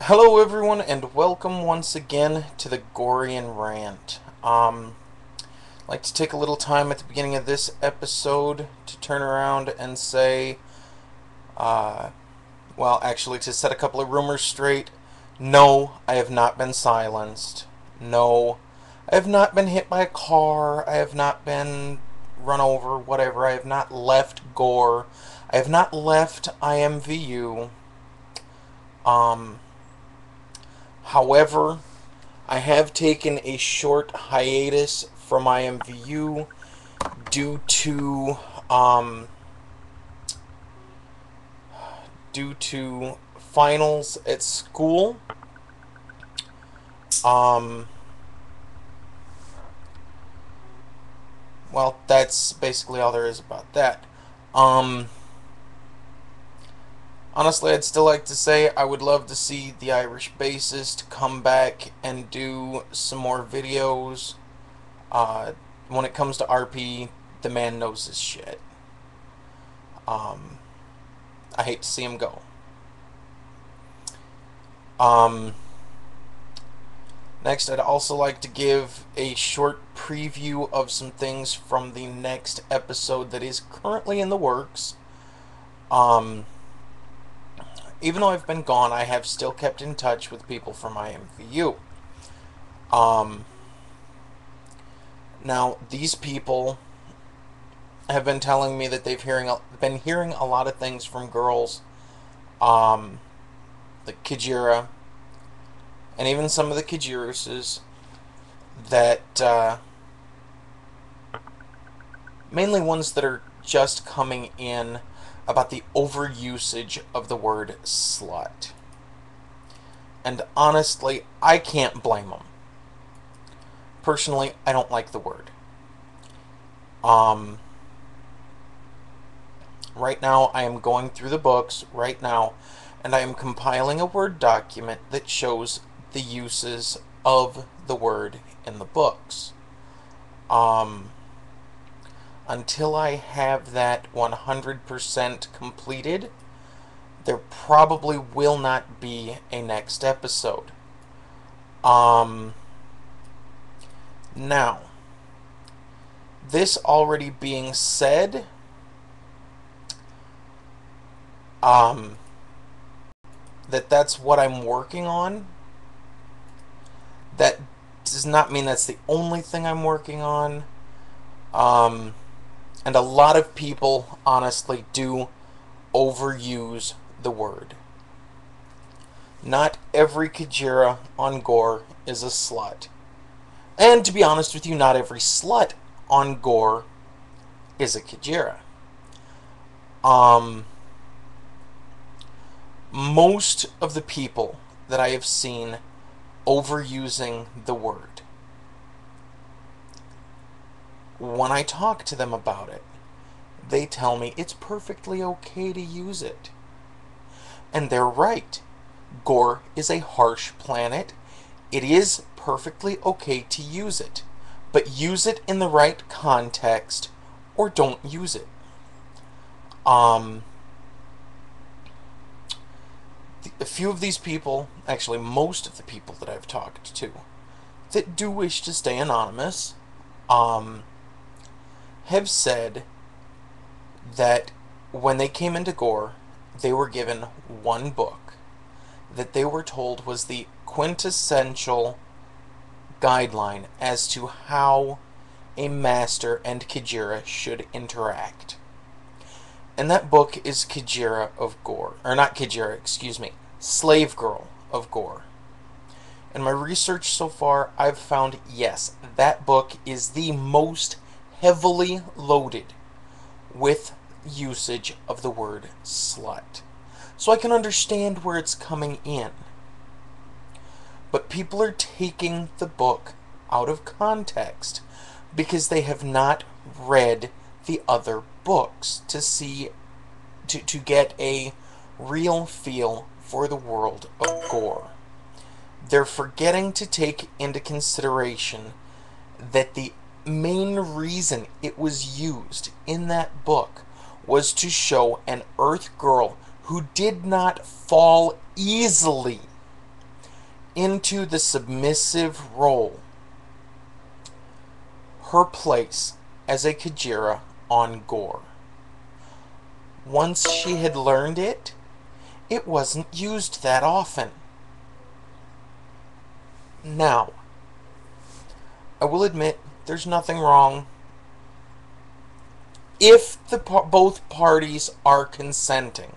Hello everyone and welcome once again to the Gorean Rant. I'd like to take a little time at the beginning of this episode to turn around and say, actually to set a couple of rumors straight. No, I have not been silenced. No, I have not been hit by a car. I have not been run over, whatever. I have not left Gore. I have not left IMVU. Um, However, I have taken a short hiatus from IMVU due to um, due to finals at school. Um, that's basically all there is about that. Um, Honestly, I'd still like to say I would love to see the Irish bassist come back and do some more videos. Uh, when it comes to RP, the man knows his shit. Um, I hate to see him go. Um, Next, I'd also like to give a short preview of some things from the next episode that is currently in the works. Um, Even though I've been gone, I have still kept in touch with people from IMVU. Um, Now, these people have been telling me that they've been hearing a lot of things from girls, um, like Kajira, and even some of the Kajiruses, that mainly ones that are just coming in about the overusage of the word slut. And honestly, I can't blame them. Personally, I don't like the word. Um, right now, I am going through the books right now, and I am compiling a Word document that shows the uses of the word in the books. Until I have that 100% completed, there probably will not be a next episode. Now, this already being said, that's what I'm working on. That does not mean that's the only thing I'm working on. And a lot of people, honestly, do overuse the word. Not every Kajira on Gore is a slut. And to be honest with you, not every slut on Gore is a Kajira. Most of the people that I have seen overusing the word, when I talk to them about it, they tell me it's perfectly okay to use it. And they're right. Gore is a harsh planet. It is perfectly okay to use it. But use it in the right context, or don't use it. A few of these people, actually most of the people that I've talked to, that do wish to stay anonymous, have said that when they came into Gore, they were given one book that they were told was the quintessential guideline as to how a master and Kajira should interact. And that book is Kajira of Gore. Or not Kajira, excuse me. Slave Girl of Gore. In my research so far, I've found, yes, that book is the most heavily loaded with usage of the word slut. So I can understand where it's coming in. But people are taking the book out of context because they have not read the other books to get a real feel for the world of Gore. They're forgetting to take into consideration that the main reason it was used in that book was to show an Earth girl who did not fall easily into the submissive role, her place as a Kajira on Gore. Once she had learned it, it wasn't used that often. Now, I will admit there's nothing wrong if both parties are consenting.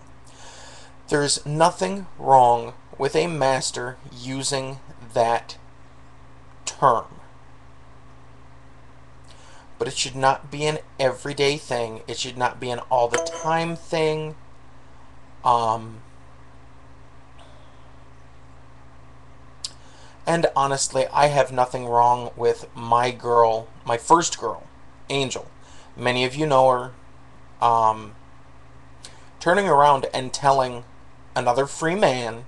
There's nothing wrong with a master using that term. But it should not be an everyday thing. It should not be an all the time thing. And honestly, I have nothing wrong with my girl, my first girl, Angel. Many of you know her. Turning around and telling another free man,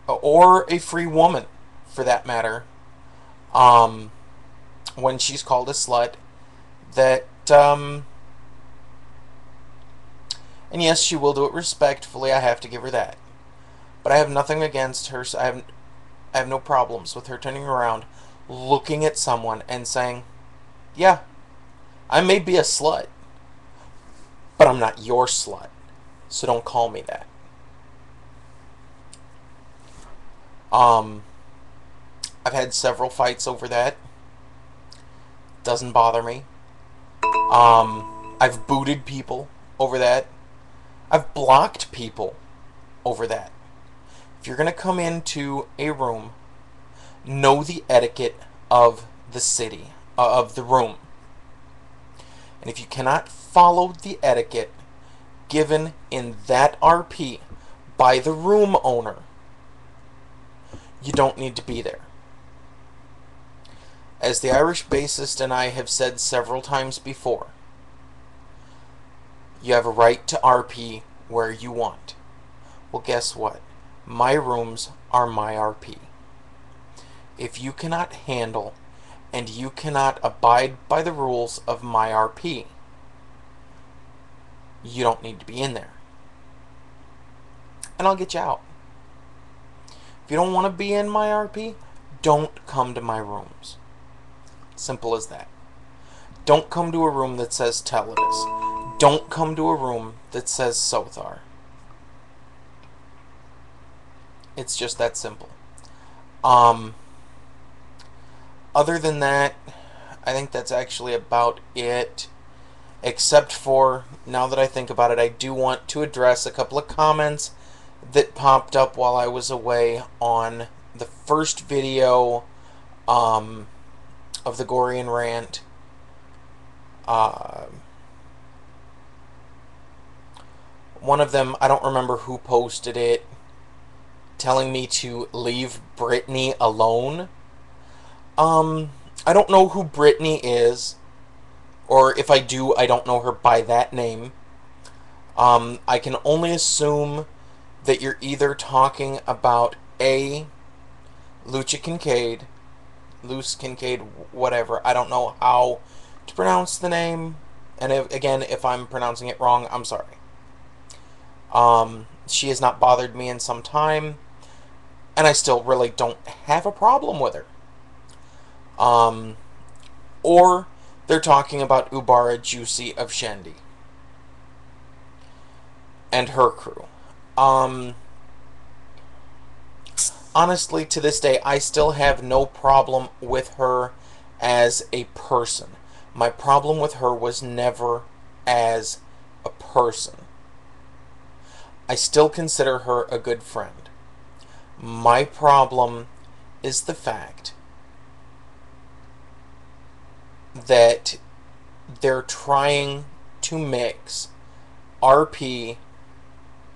or a free woman, for that matter, when she's called a slut, that, and yes, she will do it respectfully, I have to give her that. But I have nothing against her, so I have no problems with her turning around, looking at someone and saying, yeah, I may be a slut, but I'm not your slut, so don't call me that. I've had several fights over that. Doesn't bother me. I've booted people over that. I've blocked people over that. If you're going to come into a room, know the etiquette of the city, of the room. And if you cannot follow the etiquette given in that RP by the room owner, you don't need to be there. As the Irish bassist and I have said several times before, you have a right to RP where you want. Well, guess what? My rooms are my RP. If you cannot handle and you cannot abide by the rules of my RP, you don't need to be in there. And I'll get you out. If you don't want to be in my RP, don't come to my rooms. Simple as that. Don't come to a room that says Telidus. Don't come to a room that says Sothar. It's just that simple. Other than that, I think that's actually about it. Except for, now that I think about it, I do want to address a couple of comments that popped up while I was away on the first video of the Gorean Rant. One of them, I don't remember who posted it, telling me to leave Brittany alone. I don't know who Brittany is, or if I do, I don't know her by that name. I can only assume that you're either talking about Luce Kincaid, whatever. I don't know how to pronounce the name, and again, if I'm pronouncing it wrong, I'm sorry. She has not bothered me in some time, and I still really don't have a problem with her. Or they're talking about Ubara Juicy of Shendi and her crew. Honestly, to this day, I still have no problem with her as a person. My problem with her was never as a person. I still consider her a good friend. My problem is the fact that they're trying to mix RP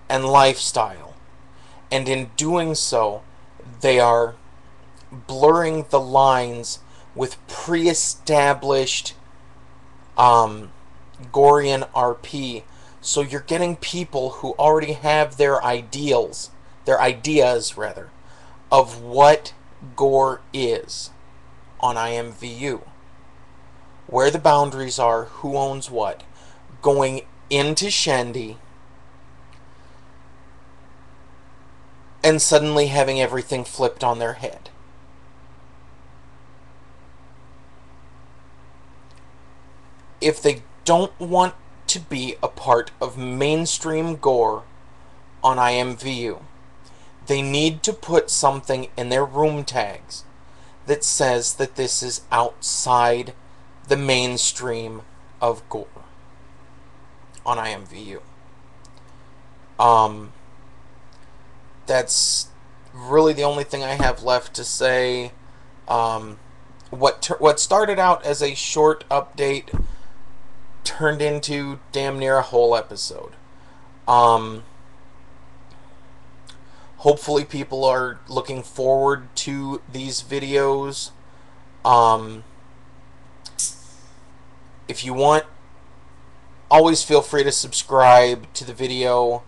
and lifestyle, and in doing so, they are blurring the lines with pre-established Gorean RP. So you're getting people who already have their ideas of what Gore is on IMVU, where the boundaries are, who owns what, going into Shendi and suddenly having everything flipped on their head. If they don't want to be a part of mainstream gore on IMVU, they need to put something in their room tags that says that this is outside the mainstream of gore on IMVU. That's really the only thing I have left to say. What started out as a short update turned into damn near a whole episode. Hopefully people are looking forward to these videos. If you want, always feel free to subscribe to the video.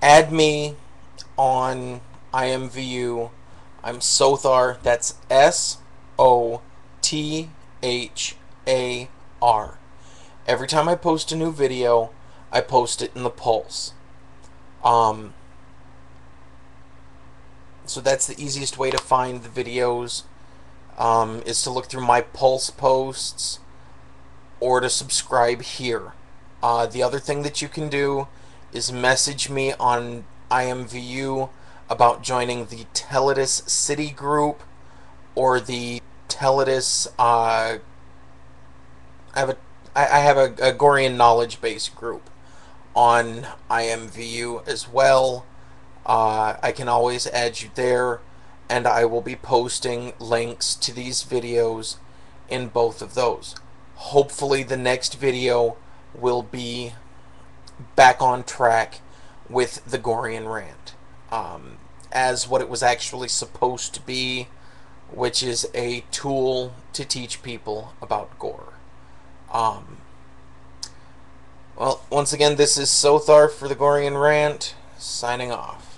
Add me on IMVU. I'm Sothar. That's Sothar. Every time I post a new video, I post it in the Pulse. So that's the easiest way to find the videos, is to look through my Pulse posts or to subscribe here. The other thing that you can do is message me on IMVU about joining the Tellitus City group or the Tellitus, I have a Gorean knowledge base group on IMVU as well. I can always add you there, and I will be posting links to these videos in both of those. Hopefully the next video will be back on track with the Gorean Rant, as what it was actually supposed to be, which is a tool to teach people about gore. Well, once again, this is Sothar for the Gorean Rant, signing off.